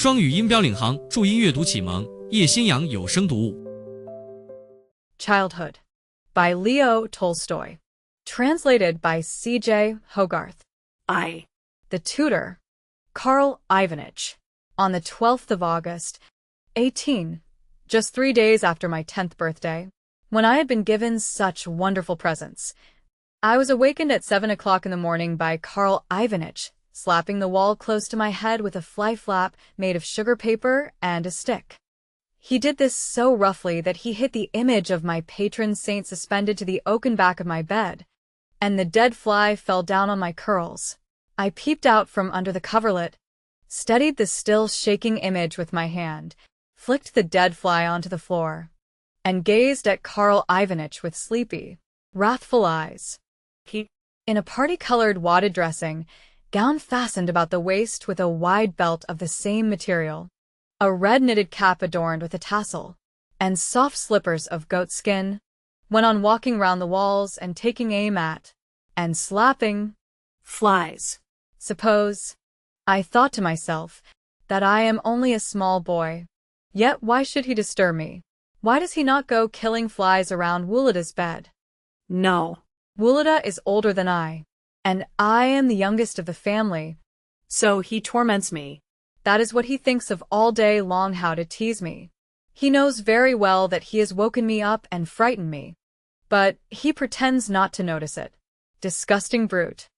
双语音标领航，注音阅读启蒙，叶兴阳有声读物。Childhood by Leo Tolstoy. Translated by C.J. Hogarth. The tutor, Karl Ivanich. On the 12th of August, 18, just 3 days after my 10th birthday, when I had been given such wonderful presents, I was awakened at 7 o'clock in the morning by Karl Ivanich, slapping the wall close to my head with a fly flap made of sugar paper and a stick. He did this so roughly that he hit the image of my patron saint suspended to the oaken back of my bed, and the dead fly fell down on my curls. I peeped out from under the coverlet, steadied the still shaking image with my hand, flicked the dead fly onto the floor, and gazed at Karl Ivanich with sleepy, wrathful eyes. He, in a party-colored wadded dressing, gown fastened about the waist with a wide belt of the same material, a red knitted cap adorned with a tassel, and soft slippers of goatskin, went on walking round the walls and taking aim at, and slapping, flies. Suppose, I thought to myself, that I am only a small boy. Yet why should he disturb me? Why does he not go killing flies around Woolada's bed? No. Woolada is older than I, and I am the youngest of the family. So he torments me. That is what he thinks of all day long, how to tease me. He knows very well that he has woken me up and frightened me. But he pretends not to notice it. Disgusting brute.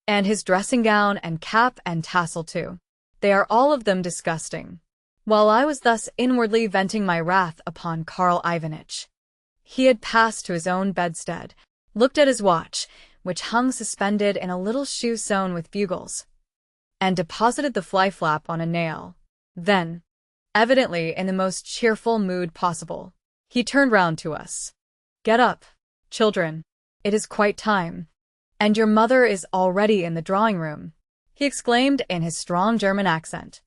And his dressing gown and cap and tassel too. They are all of them disgusting. While I was thus inwardly venting my wrath upon Karl Ivanich, he had passed to his own bedstead, looked at his watch, which hung suspended in a little shoe sewn with bugles, and deposited the fly flap on a nail. Then, evidently in the most cheerful mood possible, he turned round to us. "Get up, children. It is quite time. And your mother is already in the drawing-room," he exclaimed in his strong German accent.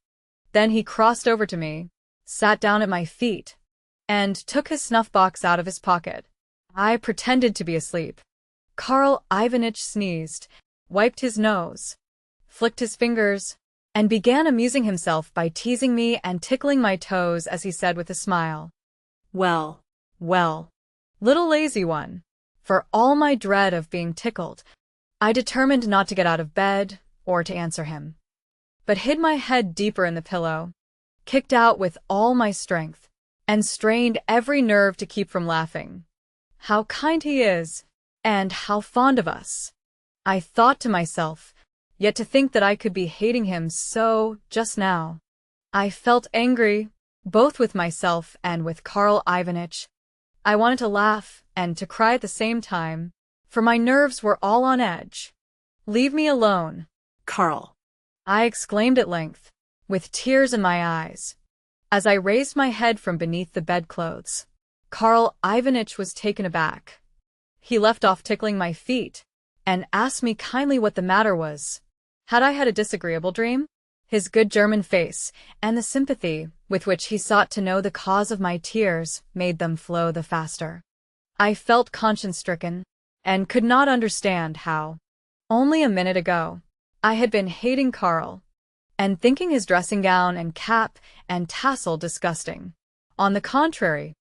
Then he crossed over to me, sat down at my feet, and took his snuff-box out of his pocket. I pretended to be asleep. Karl Ivanich sneezed, wiped his nose, flicked his fingers, and began amusing himself by teasing me and tickling my toes as he said with a smile, "Well, well, little lazy one." For all my dread of being tickled, I determined not to get out of bed or to answer him, but hid my head deeper in the pillow, kicked out with all my strength, and strained every nerve to keep from laughing. How kind he is, and how fond of us, I thought to myself, yet to think that I could be hating him so just now. I felt angry, both with myself and with Karl Ivanich. I wanted to laugh and to cry at the same time, for my nerves were all on edge. "Leave me alone, Karl," I exclaimed at length, with tears in my eyes, as I raised my head from beneath the bedclothes. Karl Ivanich was taken aback. He left off tickling my feet, and asked me kindly what the matter was. Had I had a disagreeable dream? His good German face, and the sympathy with which he sought to know the cause of my tears, made them flow the faster. I felt conscience-stricken, and could not understand how, only a minute ago, I had been hating Karl, and thinking his dressing gown and cap and tassel disgusting. On the contrary,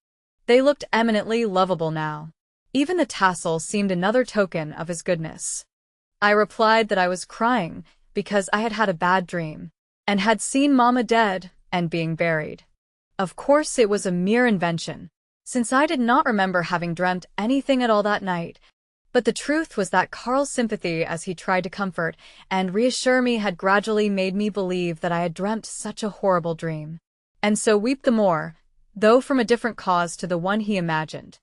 they looked eminently lovable now. Even the tassel seemed another token of his goodness. I replied that I was crying because I had had a bad dream, and had seen Mama dead and being buried. Of course it was a mere invention, since I did not remember having dreamt anything at all that night, but the truth was that Karl's sympathy as he tried to comfort and reassure me had gradually made me believe that I had dreamt such a horrible dream, and so weep the more, though from a different cause to the one he imagined.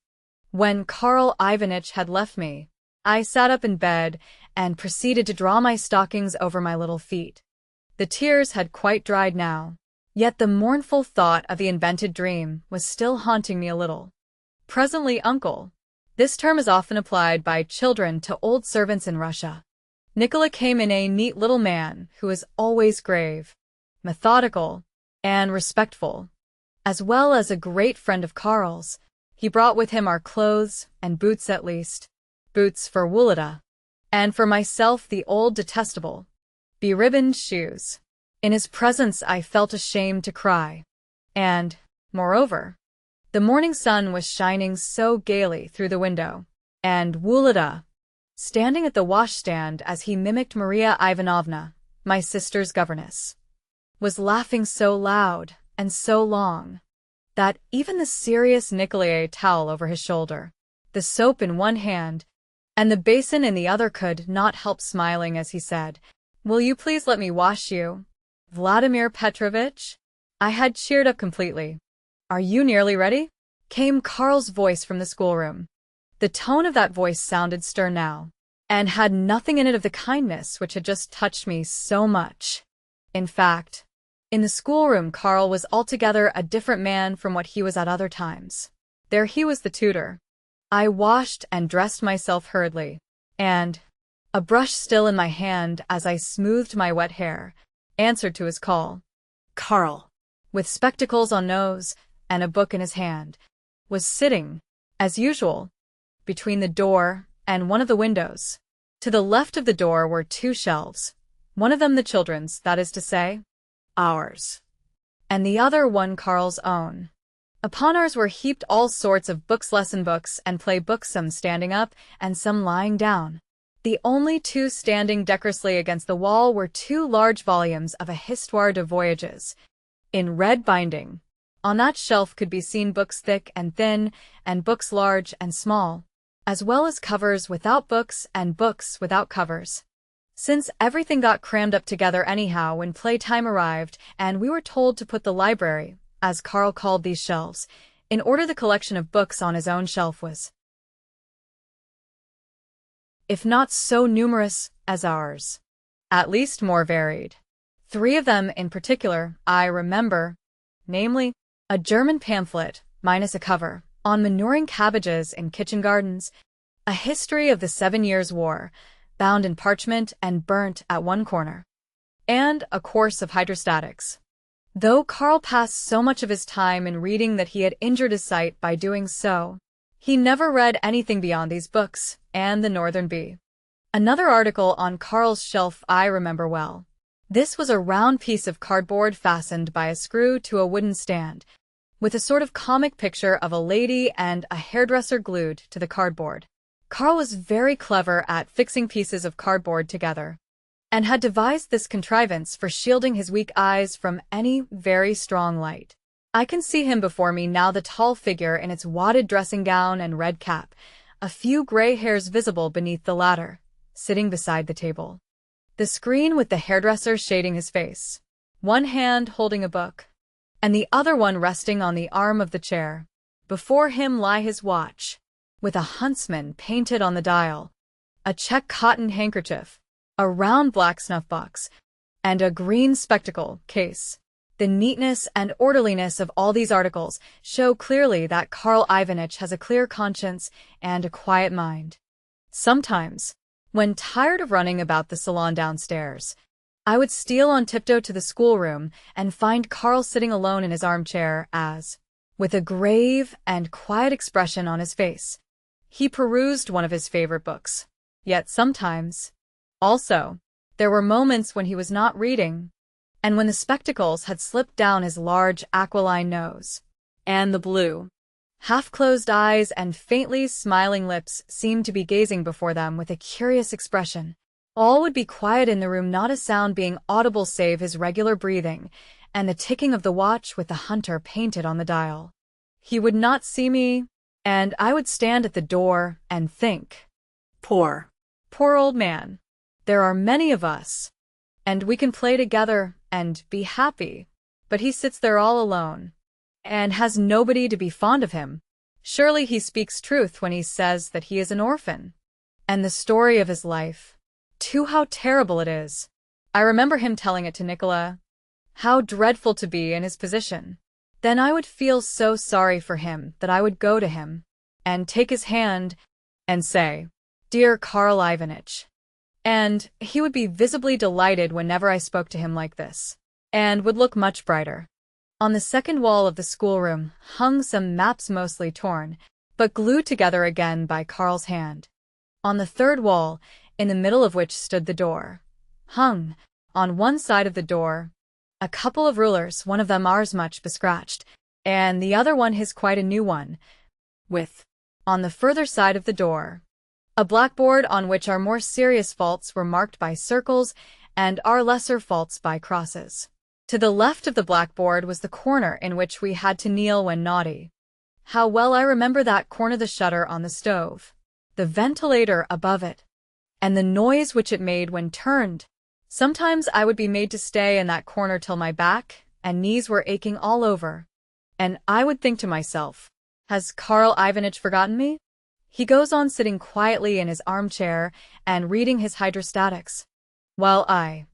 When Karl Ivanich had left me, I sat up in bed and proceeded to draw my stockings over my little feet. The tears had quite dried now, yet the mournful thought of the invented dream was still haunting me a little. Presently, uncle. This term is often applied by children to old servants in Russia. Nicola came in, a neat little man who was always grave, methodical, and respectful, as well as a great friend of Karl's. He brought with him our clothes and boots, at least, boots for Woolada, and for myself the old detestable, beribboned shoes. In his presence I felt ashamed to cry. And, moreover, the morning sun was shining so gaily through the window, and Wulada, standing at the washstand as he mimicked Maria Ivanovna, my sister's governess, was laughing so loud and so long that even the serious Nikolai towel over his shoulder, the soap in one hand, and the basin in the other could not help smiling as he said, "Will you please let me wash you, Vladimir Petrovich?" I had cheered up completely. "Are you nearly ready?" came Karl's voice from the schoolroom. The tone of that voice sounded stern now, and had nothing in it of the kindness which had just touched me so much. In fact, in the schoolroom Karl was altogether a different man from what he was at other times. There he was the tutor. I washed and dressed myself hurriedly, and, a brush still in my hand as I smoothed my wet hair, answered to his call. Karl, with spectacles on nose and a book in his hand, was sitting, as usual, between the door and one of the windows. To the left of the door were two shelves, one of them the children's, that is to say, ours, and the other one Karl's own. Upon ours were heaped all sorts of books, lesson books and play books, some standing up and some lying down. The only two standing decorously against the wall were two large volumes of a Histoire de Voyages, in red binding. On that shelf could be seen books thick and thin, and books large and small, as well as covers without books and books without covers. Since everything got crammed up together anyhow when playtime arrived, and we were told to put the library, as Karl called these shelves, in order the collection of books on his own shelf was, if not so numerous as ours, at least more varied. Three of them in particular I remember, namely, a German pamphlet, minus a cover, on manuring cabbages in kitchen gardens, a history of the 7 Years' War, bound in parchment and burnt at one corner, and a course of hydrostatics. Though Karl passed so much of his time in reading that he had injured his sight by doing so, he never read anything beyond these books and the Northern Bee. Another article on Karl's shelf I remember well. This was a round piece of cardboard fastened by a screw to a wooden stand, with a sort of comic picture of a lady and a hairdresser glued to the cardboard. Karl was very clever at fixing pieces of cardboard together, and had devised this contrivance for shielding his weak eyes from any very strong light. I can see him before me now, the tall figure in its wadded dressing gown and red cap, a few gray hairs visible beneath the latter, sitting beside the table. The screen with the hairdresser shading his face, one hand holding a book, and the other one resting on the arm of the chair. Before him lie his watch, with a huntsman painted on the dial, a check cotton handkerchief, a round black snuff box, and a green spectacle case. The neatness and orderliness of all these articles show clearly that Karl Ivanitch has a clear conscience and a quiet mind. Sometimes, when tired of running about the salon downstairs, I would steal on tiptoe to the schoolroom and find Karl sitting alone in his armchair as, with a grave and quiet expression on his face, he perused one of his favorite books. Yet sometimes, also, there were moments when he was not reading, and when the spectacles had slipped down his large aquiline nose, and the blue, half-closed eyes and faintly smiling lips seemed to be gazing before them with a curious expression. All would be quiet in the room, not a sound being audible save his regular breathing and the ticking of the watch with the hunter painted on the dial. He would not see me, and I would stand at the door and think, poor old man. There are many of us, and we can play together and be happy, but he sits there all alone, and has nobody to be fond of him. Surely he speaks truth when he says that he is an orphan. And the story of his life, too, how terrible it is. I remember him telling it to Nicola. How dreadful to be in his position. Then I would feel so sorry for him that I would go to him, and take his hand, and say, "Dear Karl Ivanitch." And he would be visibly delighted whenever I spoke to him like this, and would look much brighter. On the second wall of the schoolroom hung some maps, mostly torn, but glued together again by Karl's hand. On the third wall, in the middle of which stood the door, hung, on one side of the door, a couple of rulers, one of them ours much bescratched, and the other one his quite a new one, with, on the further side of the door, a blackboard on which our more serious faults were marked by circles and our lesser faults by crosses. To the left of the blackboard was the corner in which we had to kneel when naughty. How well I remember that corner, the shutter on the stove, the ventilator above it, and the noise which it made when turned. Sometimes I would be made to stay in that corner till my back and knees were aching all over, and I would think to myself, has Karl Ivanitch forgotten me? He goes on sitting quietly in his armchair and reading his hydrostatics, while I,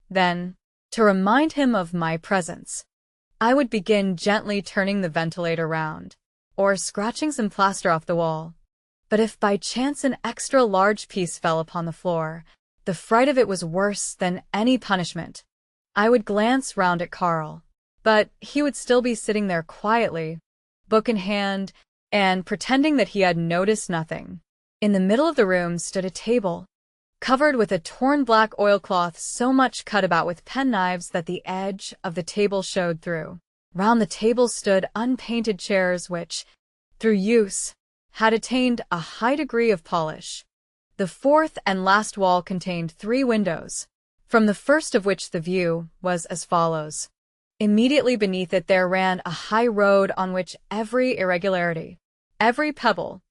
then, to remind him of my presence, I would begin gently turning the ventilator round, or scratching some plaster off the wall. But if by chance an extra large piece fell upon the floor, the fright of it was worse than any punishment. I would glance round at Karl, but he would still be sitting there quietly, book in hand, and pretending that he had noticed nothing. In the middle of the room stood a table, covered with a torn black oilcloth so much cut about with penknives that the edge of the table showed through. Round the table stood unpainted chairs which, through use, had attained a high degree of polish. The fourth and last wall contained 3 windows, from the first of which the view was as follows. Immediately beneath it there ran a high road on which every irregularity, every pebble,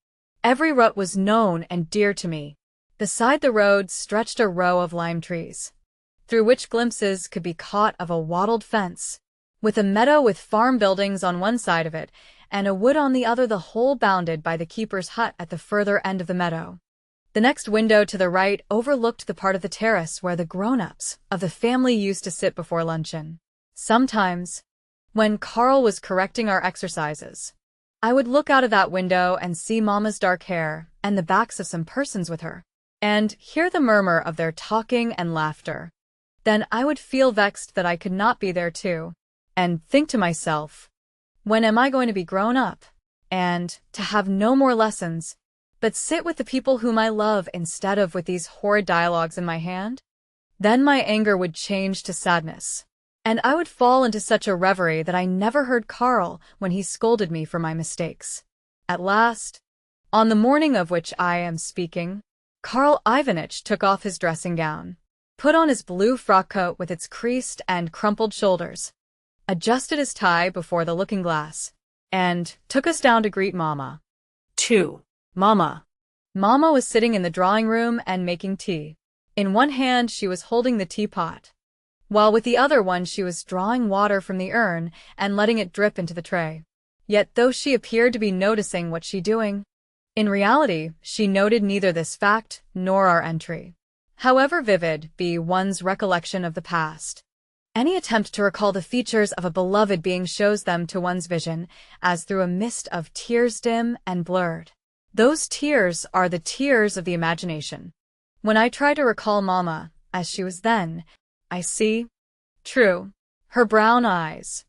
every rut was known and dear to me. Beside the road stretched a row of lime trees, through which glimpses could be caught of a wattled fence, with a meadow with farm buildings on one side of it, and a wood on the other, the whole bounded by the keeper's hut at the further end of the meadow. The next window to the right overlooked the part of the terrace where the grown-ups of the family used to sit before luncheon. Sometimes, when Karl was correcting our exercises, I would look out of that window and see Mamma's dark hair and the backs of some persons with her, and hear the murmur of their talking and laughter. Then I would feel vexed that I could not be there too, and think to myself, when am I going to be grown up, and to have no more lessons, but sit with the people whom I love instead of with these horrid dialogues in my hand? Then my anger would change to sadness, and I would fall into such a reverie that I never heard Karl when he scolded me for my mistakes. At last, on the morning of which I am speaking, Karl Ivanitch took off his dressing gown, put on his blue frock coat with its creased and crumpled shoulders, adjusted his tie before the looking-glass, and took us down to greet Mamma. 2. Mamma. Mamma was sitting in the drawing-room and making tea. In one hand she was holding the teapot, while with the other one she was drawing water from the urn and letting it drip into the tray. Yet though she appeared to be noticing what she doing, in reality she noted neither this fact nor our entry. However vivid be one's recollection of the past, any attempt to recall the features of a beloved being shows them to one's vision as through a mist of tears dim and blurred. Those tears are the tears of the imagination. When I try to recall Mamma as she was then, I see, true, her brown eyes,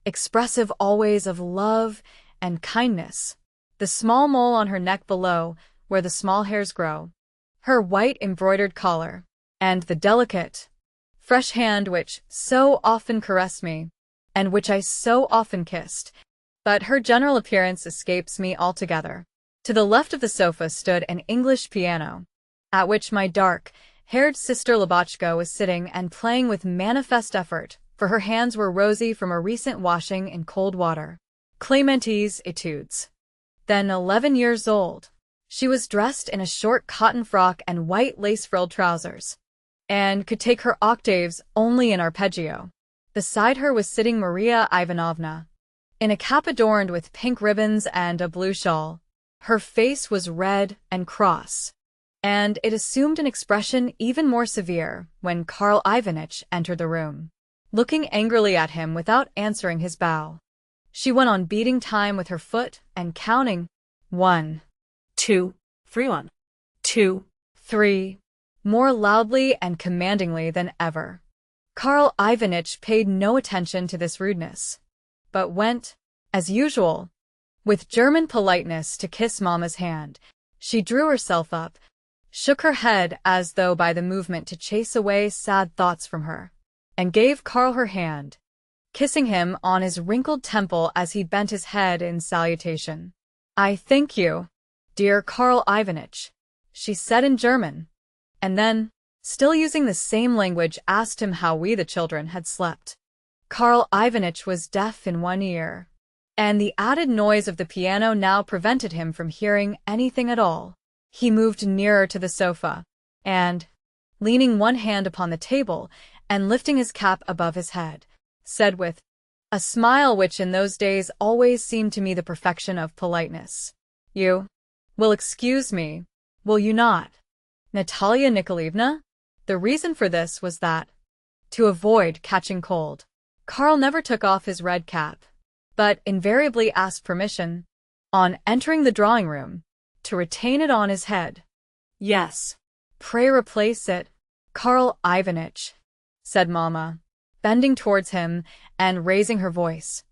expressive always of love and kindness, the small mole on her neck below where the small hairs grow, her white embroidered collar, and the delicate, fresh hand which so often caressed me, and which I so often kissed, but her general appearance escapes me altogether. To the left of the sofa stood an English piano, at which my dark-haired sister Lubotchka was sitting and playing with manifest effort, for her hands were rosy from a recent washing in cold water. Clémentie's Etudes. Then 11 years old, she was dressed in a short cotton frock and white lace-frilled trousers, and could take her octaves only in arpeggio. Beside her was sitting Maria Ivanovna, in a cap adorned with pink ribbons and a blue shawl. Her face was red and cross, and it assumed an expression even more severe when Karl Ivanitch entered the room. Looking angrily at him without answering his bow, she went on beating time with her foot and counting 1, 2, 3, 1, 2, 3, more loudly and commandingly than ever. Karl Ivanitch paid no attention to this rudeness, but went, as usual, with German politeness to kiss Mamma's hand. She drew herself up, shook her head as though by the movement to chase away sad thoughts from her, and gave Karl her hand, kissing him on his wrinkled temple as he bent his head in salutation. "I thank you, dear Karl Ivanich," she said in German, and then, still using the same language, asked him how we the children had slept. Karl Ivanich was deaf in one ear, and the added noise of the piano now prevented him from hearing anything at all. He moved nearer to the sofa, and, leaning one hand upon the table and lifting his cap above his head, said with a smile which in those days always seemed to me the perfection of politeness, "You will excuse me, will you not, Natalia Nikolaevna?" The reason for this was that, to avoid catching cold, Karl never took off his red cap, but invariably asked permission, on entering the drawing room, to retain it on his head. "Yes, pray replace it, Karl Ivanich," said Mamma, bending towards him and raising her voice.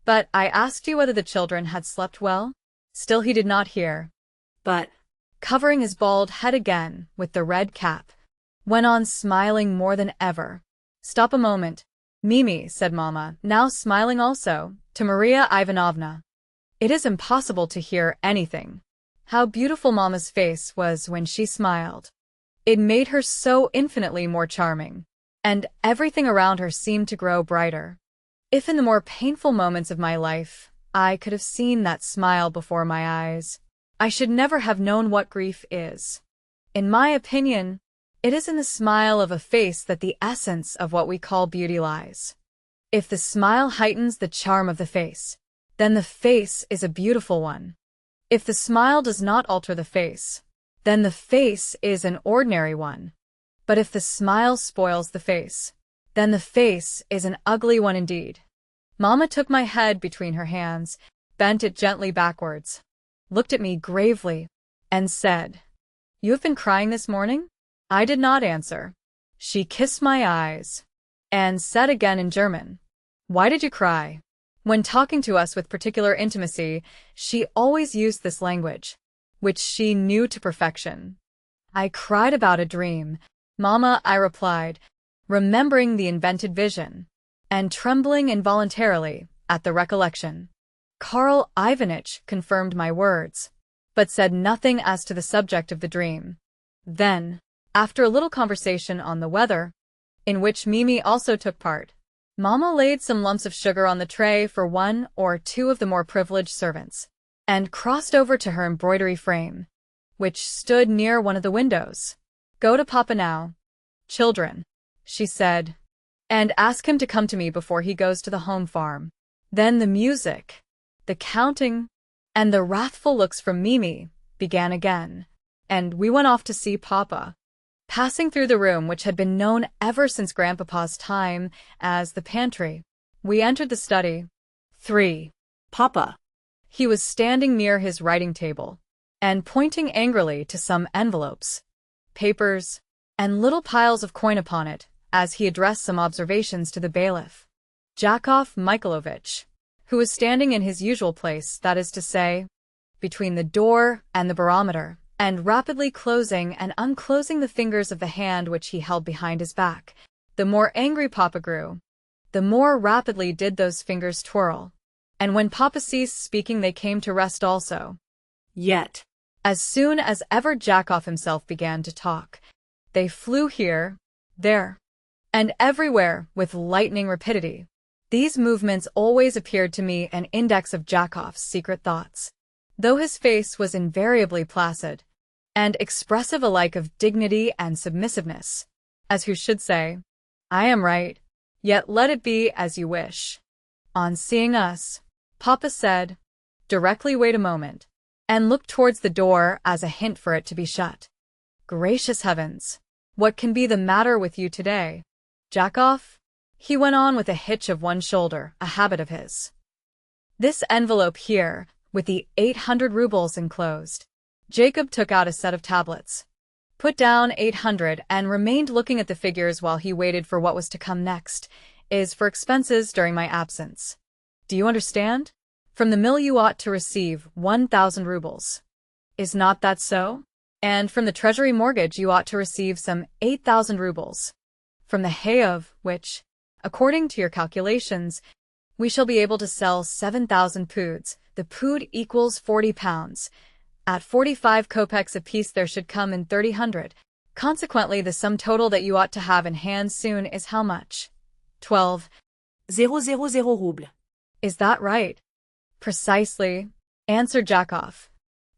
"But I asked you whether the children had slept well?" Still he did not hear, but, covering his bald head again with the red cap, went on smiling more than ever. "Stop a moment, Mimi," said Mamma, now smiling also, to Maria Ivanovna. It is impossible to hear anything. How beautiful Mamma's face was when she smiled. It made her so infinitely more charming, and everything around her seemed to grow brighter. If in the more painful moments of my life I could have seen that smile before my eyes, I should never have known what grief is. In my opinion, it is in the smile of a face that the essence of what we call beauty lies. If the smile heightens the charm of the face, then the face is a beautiful one. If the smile does not alter the face, then the face is an ordinary one. But if the smile spoils the face, then the face is an ugly one indeed. Mamma took my head between her hands, bent it gently backwards, looked at me gravely, and said, "You have been crying this morning?" I did not answer. She kissed my eyes, and said again in German, "Why did you cry?" When talking to us with particular intimacy, she always used this language, which she knew to perfection. "I cried about a dream, Mamma," I replied, remembering the invented vision, and trembling involuntarily at the recollection. Karl Ivanich confirmed my words, but said nothing as to the subject of the dream. Then, after a little conversation on the weather, in which Mimi also took part, Mamma laid some lumps of sugar on the tray for one or two of the more privileged servants, and crossed over to her embroidery frame, which stood near one of the windows. "Go to Papa now, children," she said, "and ask him to come to me before he goes to the home farm." Then the music, the counting, and the wrathful looks from Mimi began again, and we went off to see Papa. Passing through the room which had been known ever since Grandpapa's time as the pantry, we entered the study. 3. Papa. He was standing near his writing table, and pointing angrily to some envelopes, papers, and little piles of coin upon it, as he addressed some observations to the bailiff, Jakov Mikhailovich, who was standing in his usual place, that is to say, between the door and the barometer, and rapidly closing and unclosing the fingers of the hand which he held behind his back. The more angry Papa grew, the more rapidly did those fingers twirl, and when Papa ceased speaking they came to rest also. Yet, as soon as ever Jakov himself began to talk, they flew here, there, and everywhere with lightning rapidity. These movements always appeared to me an index of Jakov's secret thoughts, though his face was invariably placid, and expressive alike of dignity and submissiveness, as who should say, "I am right, yet let it be as you wish." On seeing us, Papa said, "Directly wait a moment," and looked towards the door as a hint for it to be shut. "Gracious heavens, what can be the matter with you today, Jakov?" he went on with a hitch of one shoulder, a habit of his. "This envelope here, with the 800 rubles enclosed." Jacob took out a set of tablets, put down 800 and remained looking at the figures while he waited for what was to come next, "is for expenses during my absence. Do you understand? From the mill you ought to receive 1,000 rubles. Is not that so? And from the treasury mortgage you ought to receive some 8,000 rubles. From the hay of which According to your calculations, we shall be able to sell 7,000 poods. The pood equals 40 pounds. At 45 kopecks apiece there should come in 3,000. Consequently, the sum total that you ought to have in hand soon is how much? 12,000 rubles. Is that right? Precisely, answered Jakov.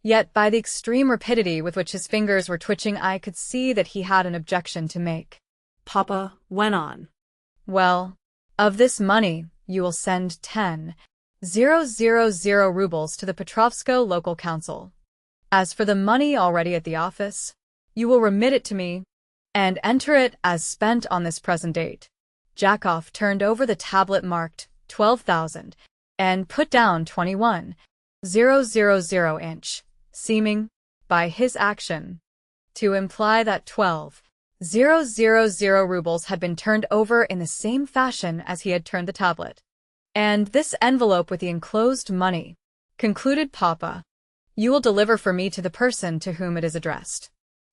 Yet by the extreme rapidity with which his fingers were twitching I could see that he had an objection to make. Papa went on. Well, of this money you will send 10,000 rubles to the Petrovsko local council. As for the money already at the office, you will remit it to me and enter it as spent on this present date. Jakov turned over the tablet marked 12,000 and put down 21,000 inch, seeming, by his action, to imply that 12,000 rubles had been turned over in the same fashion as he had turned the tablet. And this envelope with the enclosed money, concluded Papa, you will deliver for me to the person to whom it is addressed.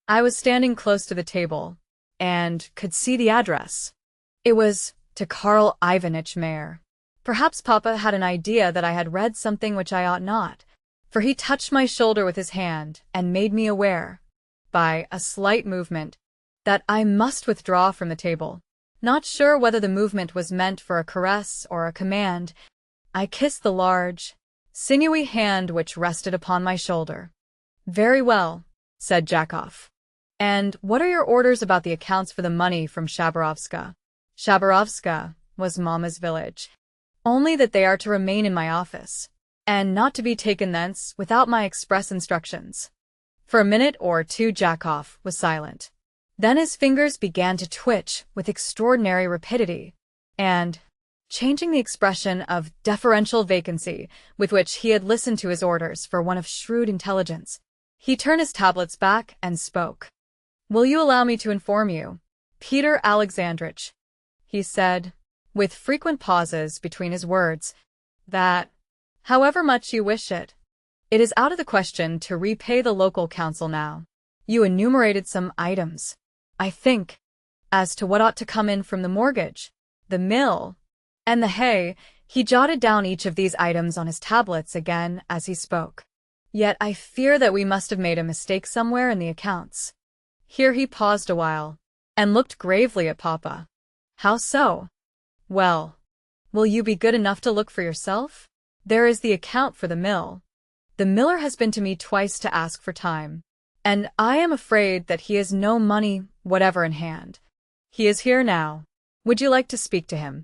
I was standing close to the table, and could see the address. It was to Karl Ivanitch Mayer. Perhaps Papa had an idea that I had read something which I ought not, for he touched my shoulder with his hand and made me aware, by a slight movement, that I must withdraw from the table. Not sure whether the movement was meant for a caress or a command, I kissed the large, sinewy hand which rested upon my shoulder. Very well, said Jakov. And what are your orders about the accounts for the money from Shabarovska? Shabarovska was Mamma's village. Only that they are to remain in my office, and not to be taken thence without my express instructions. For a minute or two Jakov was silent. Then his fingers began to twitch with extraordinary rapidity, and, changing the expression of deferential vacancy with which he had listened to his orders for one of shrewd intelligence, he turned his tablets back and spoke. Will you allow me to inform you, Peter Alexandrovich, he said, with frequent pauses between his words, that, however much you wish it, it is out of the question to repay the local council now. You enumerated some items, I think, as to what ought to come in from the mortgage, the mill, and the hay. He jotted down each of these items on his tablets again as he spoke. Yet I fear that we must have made a mistake somewhere in the accounts. Here he paused a while, and looked gravely at Papa. How so? Well, will you be good enough to look for yourself? There is the account for the mill. The miller has been to me twice to ask for time, and I am afraid that he has no money whatever in hand. He is here now. Would you like to speak to him?